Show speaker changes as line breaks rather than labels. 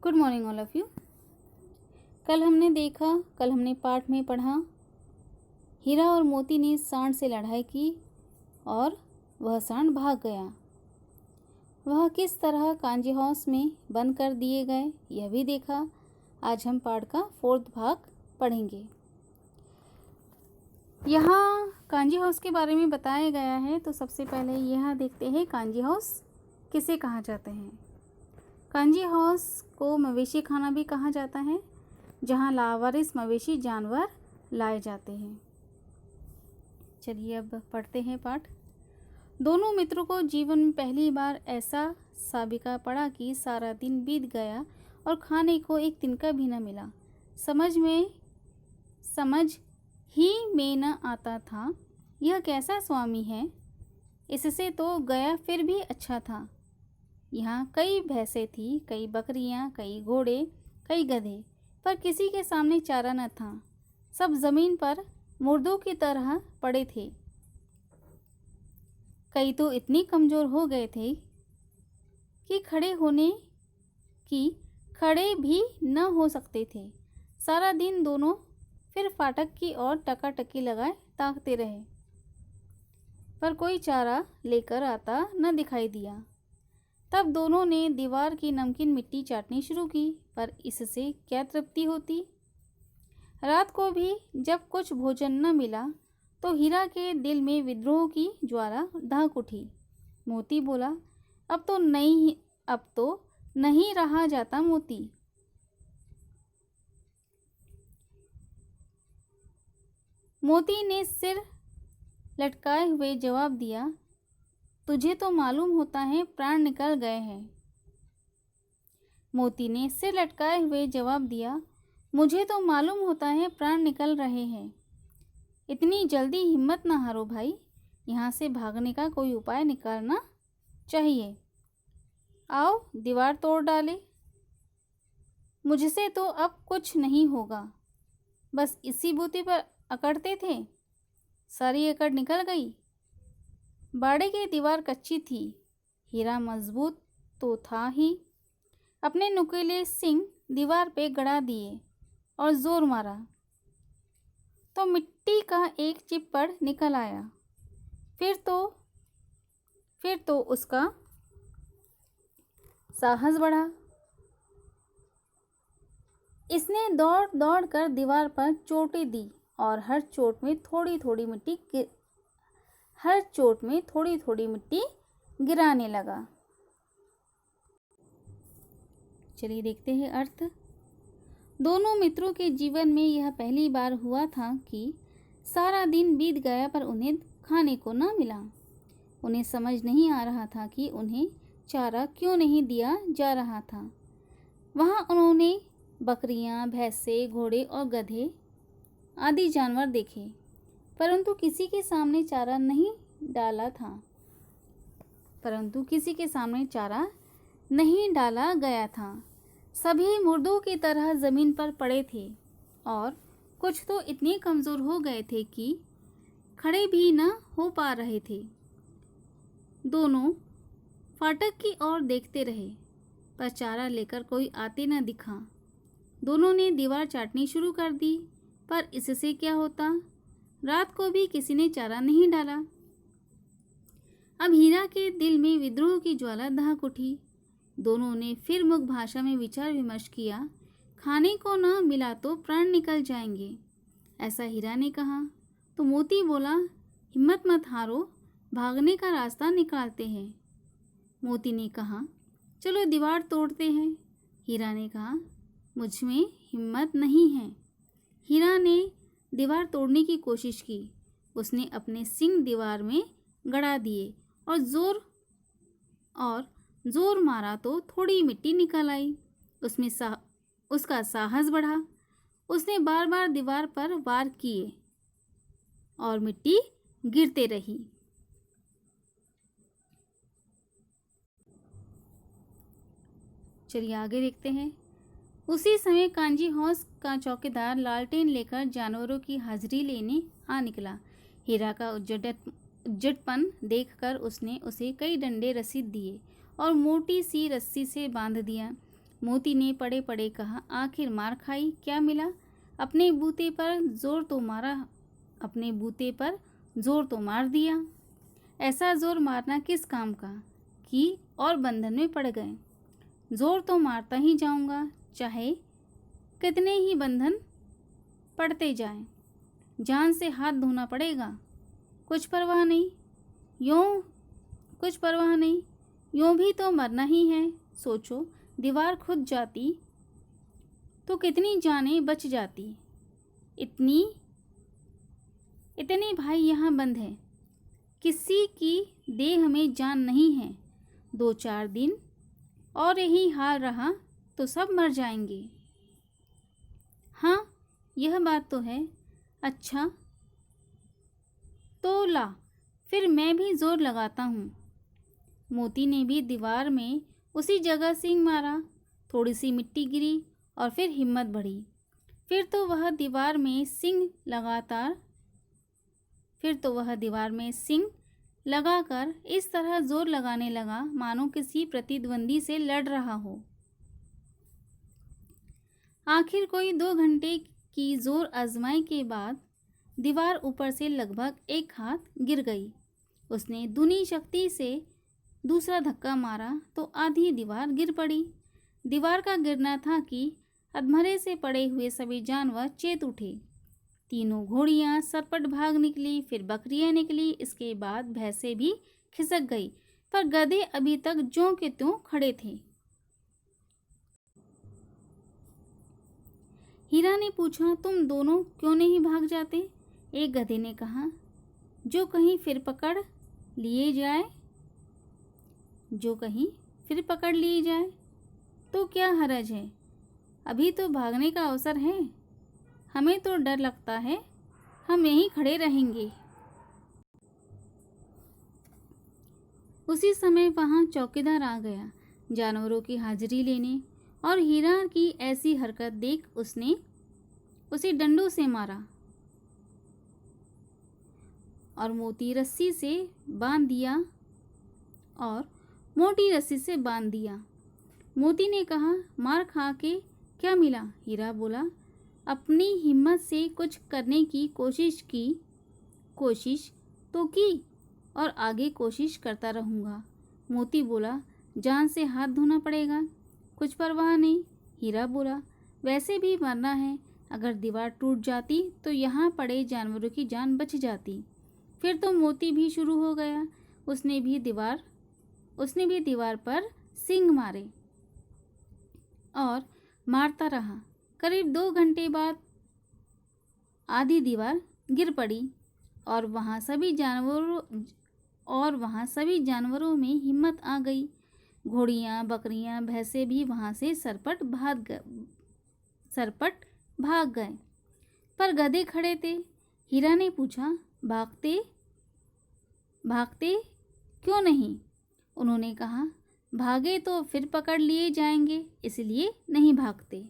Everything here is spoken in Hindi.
Good morning all of you. कल हमने पाठ में पढ़ा, हीरा और मोती ने सांड से लड़ाई की और वह सांड भाग गया। वह किस तरह कांजी हाउस में बंद कर दिए गए यह भी देखा। आज हम पाठ का 4th भाग पढ़ेंगे। यहाँ कांजी हाउस के बारे में बताया गया है, तो सबसे पहले यह देखते हैं कांजी हाउस किसे कहा जाते हैं। कांजी हाउस को मवेशी खाना भी कहा जाता है, जहाँ लावारिस मवेशी जानवर लाए जाते हैं। चलिए अब पढ़ते हैं पाठ। दोनों मित्रों को जीवन में पहली बार ऐसा साबिका पड़ा कि सारा दिन बीत गया और खाने को एक तिनका भी न मिला। समझ ही में न आता था यह कैसा स्वामी है। इससे तो गया फिर भी अच्छा था। यहाँ कई भैंसें थी, कई बकरियाँ, कई घोड़े, कई गधे, पर किसी के सामने चारा न था। सब जमीन पर मुर्दों की तरह पड़े थे। कई तो इतनी कमज़ोर हो गए थे कि खड़े भी न हो सकते थे। सारा दिन दोनों फिर फाटक की ओर टकाटकी लगाए ताकते रहे, पर कोई चारा लेकर आता न दिखाई दिया। तब दोनों ने दीवार की नमकीन मिट्टी चाटनी शुरू की, पर इससे क्या तृप्ति होती। रात को भी जब कुछ भोजन न मिला तो हीरा के दिल में विद्रोह की ज्वाला दहक उठी। मोती बोला, अब तो नहीं रहा जाता मोती। मोती ने सिर लटकाए हुए जवाब दिया, तुझे तो मालूम होता है प्राण निकल गए हैं। मोती ने सिर लटकाए हुए जवाब दिया, मुझे तो मालूम होता है प्राण निकल रहे हैं। इतनी जल्दी हिम्मत ना हारो भाई, यहाँ से भागने का कोई उपाय निकालना चाहिए। आओ दीवार तोड़ डाले। मुझसे तो अब कुछ नहीं होगा। बस इसी बूते पर अकड़ते थे, सारी अकड़ निकल गई। बाड़े की दीवार कच्ची थी, हीरा मजबूत तो था ही। अपने नुकीले सिंग दीवार पे गड़ा दिए और जोर मारा तो मिट्टी का एक चिप्पड़ निकल आया। फिर तो उसका साहस बढ़ा। इसने दौड़ दौड़ कर दीवार पर चोटें दी और हर चोट में थोड़ी थोड़ी मिट्टी गिराने लगा। चलिए देखते हैं अर्थ। दोनों मित्रों के जीवन में यह पहली बार हुआ था कि सारा दिन बीत गया पर उन्हें खाने को न मिला। उन्हें समझ नहीं आ रहा था कि उन्हें चारा क्यों नहीं दिया जा रहा था। वहाँ उन्होंने बकरियाँ, भैंसे, घोड़े और गधे आदि जानवर देखे, परंतु किसी के सामने चारा नहीं डाला गया था। सभी मुर्दों की तरह जमीन पर पड़े थे और कुछ तो इतने कमज़ोर हो गए थे कि खड़े भी न हो पा रहे थे। दोनों फाटक की ओर देखते रहे, पर चारा लेकर कोई आते न दिखा। दोनों ने दीवार चाटनी शुरू कर दी, पर इससे क्या होता। रात को भी किसी ने चारा नहीं डाला। अब हीरा के दिल में विद्रोह की ज्वाला दहक उठी। दोनों ने फिर मुख भाषा में विचार विमर्श किया। खाने को न मिला तो प्राण निकल जाएंगे, ऐसा हीरा ने कहा। तो मोती बोला, हिम्मत मत हारो, भागने का रास्ता निकालते हैं। मोती ने कहा, चलो दीवार तोड़ते हैं। हीरा ने कहा, मुझ में हिम्मत नहीं है। हीरा ने दीवार तोड़ने की कोशिश की। उसने अपने सिंग दीवार में गड़ा दिए और जोर मारा तो थोड़ी मिट्टी निकल आई। उसका साहस बढ़ा। उसने बार बार दीवार पर वार किए और मिट्टी गिरते रही। चलिए आगे देखते हैं। उसी समय कांजी हाउस का चौकीदार लालटेन लेकर जानवरों की हाजिरी लेने आ निकला। हीरा का उज्जटपन देखकर उसने उसे कई डंडे रसीद दिए और मोटी सी रस्सी से बांध दिया। मोती ने पड़े पड़े कहा, आखिर मार खाई, क्या मिला? अपने बूते पर जोर तो मारा, अपने बूते पर जोर तो मार दिया। ऐसा जोर मारना किस काम का कि और बंधन में पड़ गए। जोर तो मारता ही जाऊंगा, चाहे कितने ही बंधन पड़ते जाएं। जान से हाथ धोना पड़ेगा, कुछ परवाह नहीं, कुछ परवाह नहीं, यूं भी तो मरना ही है। सोचो, दीवार खुद जाती तो कितनी जानें बच जाती। इतने भाई यहाँ बंद है, किसी की देह में जान नहीं है। 2-4 दिन और यही हाल रहा तो सब मर जाएंगे। हाँ, यह बात तो है। अच्छा तो ला, फिर मैं भी जोर लगाता हूँ। मोती ने भी दीवार में उसी जगह सींग मारा। थोड़ी सी मिट्टी गिरी और फिर हिम्मत बढ़ी। फिर तो वह दीवार में सिंग लगाकर इस तरह जोर लगाने लगा मानो किसी प्रतिद्वंदी से लड़ रहा हो। आखिर कोई 2 घंटे की जोर आजमाई के बाद दीवार ऊपर से लगभग 1 हाथ गिर गई। उसने दूनी शक्ति से दूसरा धक्का मारा तो आधी दीवार गिर पड़ी। दीवार का गिरना था कि अधमरे से पड़े हुए सभी जानवर चेत उठे। तीनों घोड़ियां सरपट भाग निकली, फिर बकरियां निकली, इसके बाद भैंसें भी खिसक गई, पर गधे अभी तक ज्यों के त्यों खड़े थे। हीरा ने पूछा, तुम दोनों क्यों नहीं भाग जाते? एक गधे ने कहा, जो कहीं फिर पकड़ लिए जाए तो क्या हरज है, अभी तो भागने का अवसर है। हमें तो डर लगता है, हम यहीं खड़े रहेंगे। उसी समय वहां चौकीदार आ गया, जानवरों की हाजिरी लेने, और हीरा की ऐसी हरकत देख उसने उसे डंडों से मारा और मोटी रस्सी से बांध दिया। मोती ने कहा, मार खा के क्या मिला? हीरा बोला, अपनी हिम्मत से कुछ करने की कोशिश तो की और आगे कोशिश करता रहूँगा। मोती बोला, जान से हाथ धोना पड़ेगा, कुछ परवाह नहीं। हीरा बोला, वैसे भी मरना है, अगर दीवार टूट जाती तो यहाँ पड़े जानवरों की जान बच जाती। फिर तो मोती भी शुरू हो गया, उसने भी दीवार पर सींग मारे और मारता रहा। करीब 2 घंटे बाद आधी दीवार गिर पड़ी और वहाँ सभी जानवरों में हिम्मत आ गई। घोड़ियाँ, बकरियाँ, भैंसें भी वहाँ से सरपट भाग गए, पर गधे खड़े थे। हीरा ने पूछा, भागते क्यों नहीं? उन्होंने कहा, भागे तो फिर पकड़ लिए जाएंगे, इसलिए नहीं भागते।